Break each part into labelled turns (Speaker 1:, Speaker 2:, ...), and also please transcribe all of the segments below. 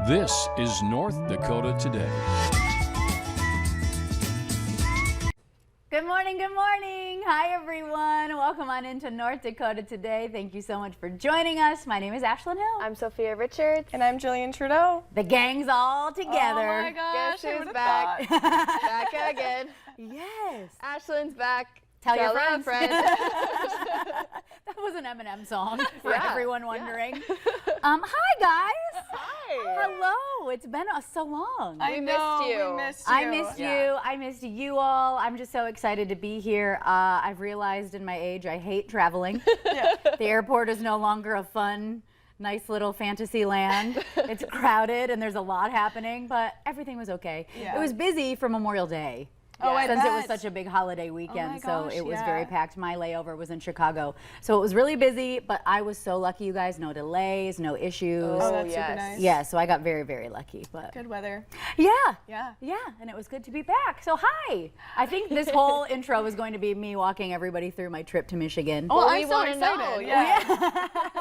Speaker 1: This is North Dakota Today.
Speaker 2: Good morning, good morning. Hi, everyone. Welcome on into North Dakota Today. Thank you so much for joining us. My name is Ashlyn Hill.
Speaker 3: I'm Sophia Richards.
Speaker 4: And I'm Jillian Trudeau.
Speaker 2: The gang's all together.
Speaker 4: Oh my gosh,
Speaker 3: Guess who's back? Back again.
Speaker 2: Yes.
Speaker 3: Ashlyn's back.
Speaker 2: Tell your
Speaker 3: a
Speaker 2: friends. That was an Eminem song for
Speaker 3: Yeah,
Speaker 2: everyone wondering. Hi, guys.
Speaker 3: Hi.
Speaker 2: Hello. It's been so long.
Speaker 4: I
Speaker 3: missed you.
Speaker 4: We missed you.
Speaker 2: I missed you. I missed you all. I'm just so excited to be here. I've realized in my age I hate traveling. The airport is no longer a fun, nice little fantasy land. It's crowded and there's a lot happening, but everything was okay.
Speaker 4: Yeah.
Speaker 2: It was busy for Memorial Day.
Speaker 4: Oh, I
Speaker 2: Since it was
Speaker 4: bet.
Speaker 2: such a big holiday weekend,
Speaker 4: Oh my
Speaker 2: so
Speaker 4: gosh,
Speaker 2: it was
Speaker 4: yeah.
Speaker 2: very packed. My layover was in Chicago, so it was really busy, but I was so lucky, you guys. No delays, no issues.
Speaker 4: Oh, that's
Speaker 3: yes.
Speaker 4: super nice.
Speaker 2: Yeah, so I got very, very lucky. But
Speaker 4: Good weather.
Speaker 2: yeah,
Speaker 4: Yeah.
Speaker 2: and it was good to be back. So hi. I think this whole intro is going to be me walking everybody through my trip to Michigan.
Speaker 4: Well,
Speaker 3: we
Speaker 4: I'm so
Speaker 3: wanna
Speaker 4: excited.
Speaker 3: know,
Speaker 4: Yeah.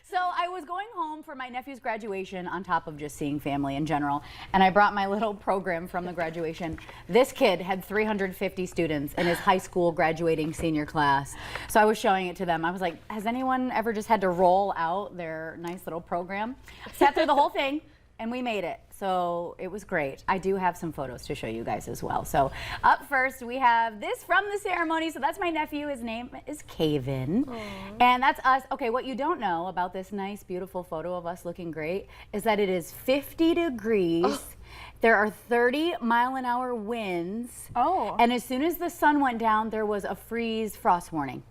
Speaker 2: So I was going home for my nephew's graduation on top of just seeing family in general, and I brought my little program from the graduation. This kid had 350 students in his high school graduating senior class. So I was showing it to them. I was like, has anyone ever just had to roll out their nice little program? Sat through the whole thing, and we made it. So it was great. I do have some photos to show you guys as well. So up first, we have this from the ceremony. So that's my nephew. His name is Kaven. And that's us. Okay, what you don't know about this nice, beautiful photo of us looking great is that it is 50 degrees. There are 30-mile-an-hour winds.
Speaker 4: Oh.
Speaker 2: And as soon as the sun went down, there was a freeze frost warning.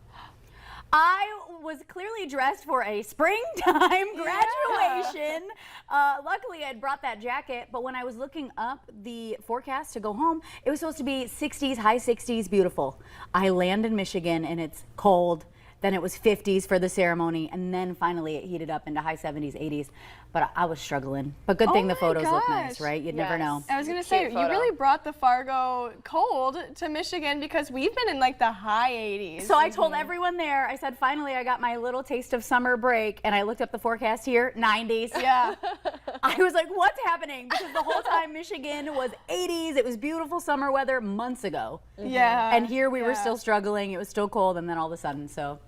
Speaker 2: I was clearly dressed for a springtime graduation. Luckily, I'd brought that jacket, but when I was looking up the forecast to go home, it was supposed to be 60s, high 60s, beautiful. I land in Michigan and it's cold. Then it was 50s for the ceremony, and then finally it heated up into high 70s, 80s. But I was struggling. But good thing
Speaker 4: Oh
Speaker 2: the
Speaker 4: my
Speaker 2: photos look nice,
Speaker 4: gosh.
Speaker 2: right? You'd never
Speaker 3: Yes.
Speaker 2: know.
Speaker 4: I was going to
Speaker 3: Cute
Speaker 4: say, you
Speaker 3: photo.
Speaker 4: really brought the Fargo cold to Michigan because we've been in like the high 80s.
Speaker 2: So I told everyone there, I said, finally, I got my little taste of summer break, and I looked up the forecast here, 90s.
Speaker 4: Yeah.
Speaker 2: I was like, what's happening? Because the whole time Michigan was 80s. It was beautiful summer weather months ago.
Speaker 4: Yeah.
Speaker 2: And here we were
Speaker 4: Yeah.
Speaker 2: still struggling. It was still cold, and then all of a sudden, so.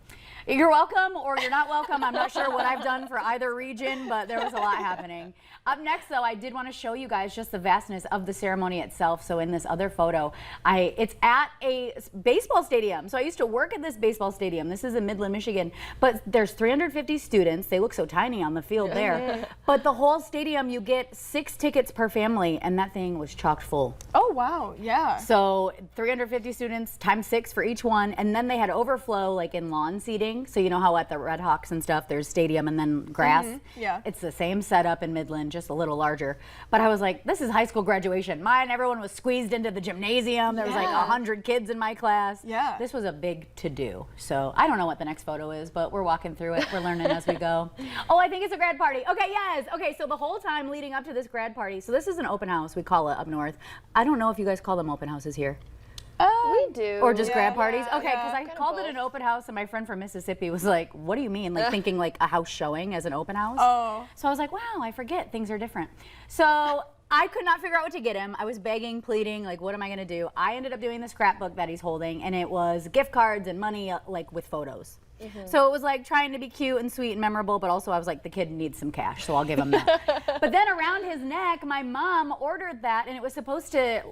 Speaker 2: You're welcome or you're not welcome. I'm not sure what I've done for either region, but there was a lot happening. Up next, though, I did want to show you guys just the vastness of the ceremony itself. So in this other photo, it's at a baseball stadium. So I used to work at this baseball stadium. This is in Midland, Michigan, but there's 350 students. They look so tiny on the field there. But the whole stadium, you get 6 tickets per family, and that thing was chock full.
Speaker 4: Oh, wow. Yeah.
Speaker 2: So 350 students times 6 for each one, and then they had overflow like in lawn seating. So you know how at the Red Hawks and stuff, there's stadium and then grass.
Speaker 4: Yeah.
Speaker 2: It's the same setup in Midland, just a little larger. But I was like, this is high school graduation. Mine, everyone was squeezed into the gymnasium. There was like
Speaker 4: Yeah.
Speaker 2: 100 kids in my class.
Speaker 4: Yeah.
Speaker 2: This was a big to-do. So I don't know what the next photo is, but we're walking through it. We're learning as we go. Oh, I think it's a grad party. Okay, yes. Okay, so the whole time leading up to this grad party, so this is an open house, we call it up north. I don't know if you guys call them open houses here.
Speaker 3: We do.
Speaker 2: Or just
Speaker 4: Yeah,
Speaker 2: grad parties?
Speaker 4: yeah,
Speaker 2: Okay, because I
Speaker 3: Kinda
Speaker 2: called it
Speaker 3: both.
Speaker 2: an open house, and my friend from Mississippi was like, what do you mean? Like thinking like a house showing as an open house?
Speaker 4: Oh.
Speaker 2: So I was like, wow, I forget. Things are different. So I could not figure out what to get him. I was begging, pleading, like, what am I going to do? I ended up doing the scrapbook that he's holding, and it was gift cards and money, like, with photos. So it was like trying to be cute and sweet and memorable, but also I was like, the kid needs some cash, so I'll give him that. But then around his neck, my mom ordered that, and it was supposed to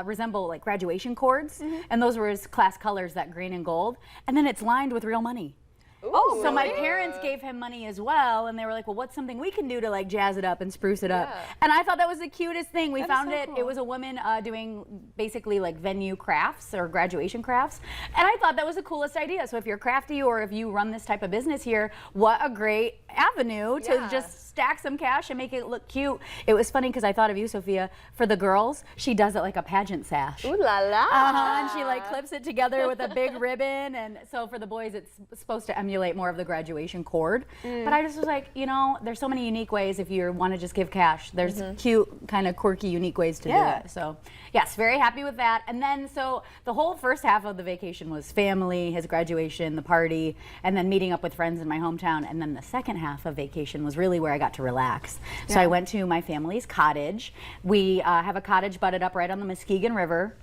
Speaker 2: resemble like graduation cords, and those were his class colors, that green and gold. And then it's lined with real money.
Speaker 3: Ooh,
Speaker 2: So my
Speaker 3: really?
Speaker 2: parents gave him money as well, and they were like, well, what's something we can do to like jazz it up and spruce it up?
Speaker 3: Yeah.
Speaker 2: And I thought that was the cutest thing. We
Speaker 4: That is
Speaker 2: found
Speaker 4: so
Speaker 2: it.
Speaker 4: cool.
Speaker 2: It was a woman doing basically like venue crafts or graduation crafts. And I thought that was the coolest idea. So if you're crafty or if you run this type of business here, what a great avenue to
Speaker 3: Yeah.
Speaker 2: just stack some cash and make it look cute. It was funny because I thought of you, Sophia. For the girls, she does it like a pageant sash.
Speaker 3: Ooh la la.
Speaker 2: And she like clips it together with a big ribbon, and so for the boys it's supposed to emulate accumulate more of the graduation cord. But I just was like, you know, there's so many unique ways if you want to just give cash. There's cute, kind of quirky, unique ways to do it. So yes, very happy with that. And then so the whole first half of the vacation was family, his graduation, the party, and then meeting up with friends in my hometown. And then the second half of vacation was really where I got to relax. So I went to my family's cottage. We have a cottage butted up right on the Muskegon River.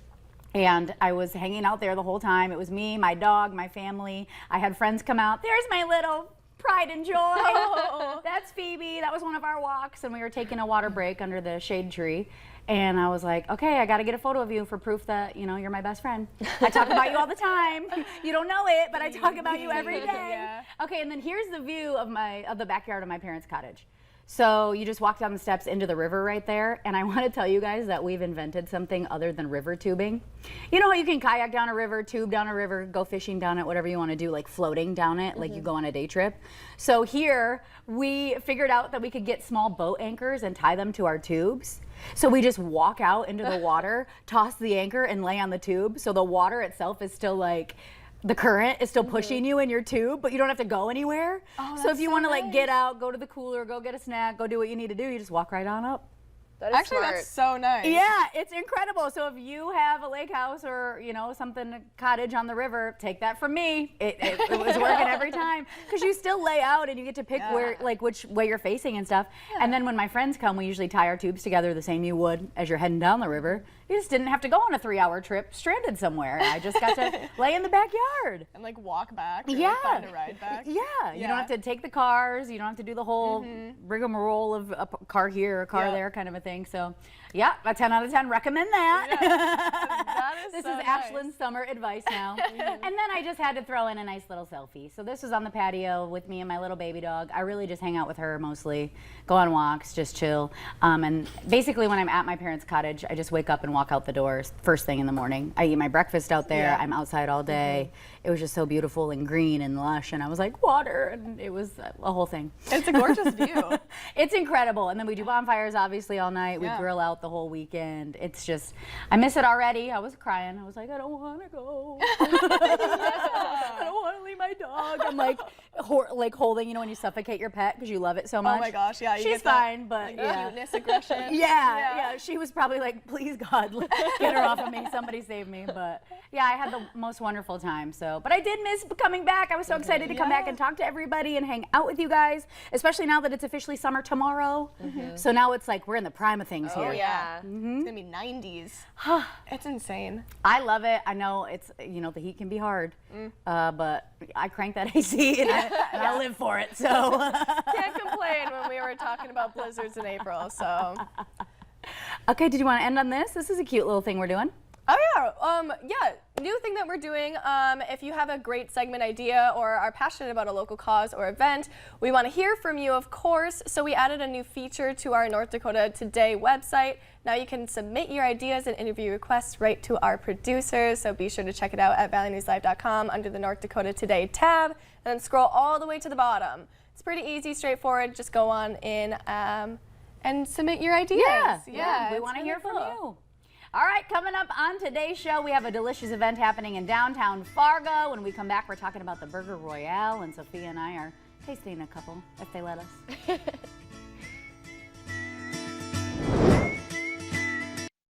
Speaker 2: And I was hanging out there the whole time. It was me, my dog, my family. I had friends come out. There's my little pride and joy. That's Phoebe. That was one of our walks. And we were taking a water break under the shade tree. And I was like, okay, I got to get a photo of you for proof that, you know, you're my best friend. I talk about you all the time. You don't know it, but I talk about you every day. Okay, and then here's the view of the backyard of my parents' cottage. So you just walk down the steps into the river right there, and I want to tell you guys that we've invented something other than river tubing. You know how you can kayak down a river, tube down a river, go fishing down it, whatever you want to do, like floating down it, like you go on a day trip. So here we figured out that we could get small boat anchors and tie them to our tubes. So we just walk out into the water, toss the anchor, and lay on the tube. So the water itself is still like, the current is still pushing you in your tube, but you don't have to go anywhere. So if you want to like get out, go to the cooler, go get a snack, go do what you need to do, you just walk right on up.
Speaker 3: That is
Speaker 4: Actually,
Speaker 3: smart.
Speaker 4: that's so nice.
Speaker 2: Yeah, it's incredible. So if you have a lake house or, you know, something, a cottage on the river, take that from me. It was working every time. Because you still lay out and you get to pick where, like, which way you're facing and stuff. And then when my friends come, we usually tie our tubes together the same you would as you're heading down the river. You just didn't have to go on a 3-hour trip stranded somewhere. I just got to lay in the backyard.
Speaker 4: And like walk back. Or,
Speaker 2: Yeah.
Speaker 4: Like, find a ride back.
Speaker 2: Yeah, you don't have to take the cars. You don't have to do the whole rigmarole of a car here, a car there kind of a thing. So, yeah, a 10 out of 10. Recommend that.
Speaker 4: That is
Speaker 2: This
Speaker 4: so
Speaker 2: is
Speaker 4: nice.
Speaker 2: Ashlyn's summer advice now. And then I just had to throw in a nice little selfie. So this was on the patio with me and my little baby dog. I really just hang out with her mostly, go on walks, just chill. And basically when I'm at my parents' cottage, I just wake up and walk out the doors first thing in the morning. I eat my breakfast out there. I'm outside all day. It was just so beautiful and green and lush. And I was like, water. And it was a whole thing.
Speaker 4: It's a gorgeous view.
Speaker 2: It's incredible. And then we do bonfires obviously all night. We grill out the whole weekend. It's just, I miss it already. I was crying. I was like, I don't want to go. I don't want to leave my dog. I'm like, like holding, you know, when you suffocate your pet because you love it so much.
Speaker 4: Oh my gosh, yeah. You
Speaker 2: She's
Speaker 4: get that,
Speaker 2: fine, but
Speaker 4: like,
Speaker 2: yeah.
Speaker 4: cuteness, aggression.
Speaker 2: Yeah. She was probably like, please God, get her off of me. Somebody save me. But yeah, I had the most wonderful time. So, but I did miss coming back. I was so excited to come back and talk to everybody and hang out with you guys, especially now that it's officially summer tomorrow. So now it's like we're in the prime of things here.
Speaker 3: Oh, yeah.
Speaker 4: It's gonna be 90s. It's insane.
Speaker 2: I love it. I know it's, you know, the heat can be hard, but I crank that AC and I live for it. So
Speaker 4: Can't complain when we were talking about blizzards in April. So.
Speaker 2: Okay, did you want to end on this? This is a cute little thing we're doing.
Speaker 4: Oh yeah, new thing that we're doing. If you have a great segment idea or are passionate about a local cause or event, we want to hear from you, of course. So we added a new feature to our North Dakota Today website. Now you can submit your ideas and interview requests right to our producers. So be sure to check it out at valleynewslive.com under the North Dakota Today tab, and then scroll all the way to the bottom. It's pretty easy, straightforward. Just go on in and submit your ideas.
Speaker 2: We want to hear from you. All right, coming up on today's show, we have a delicious event happening in downtown Fargo. When we come back, we're talking about the Burger Royale, and Sophia and I are tasting a couple, if they let us.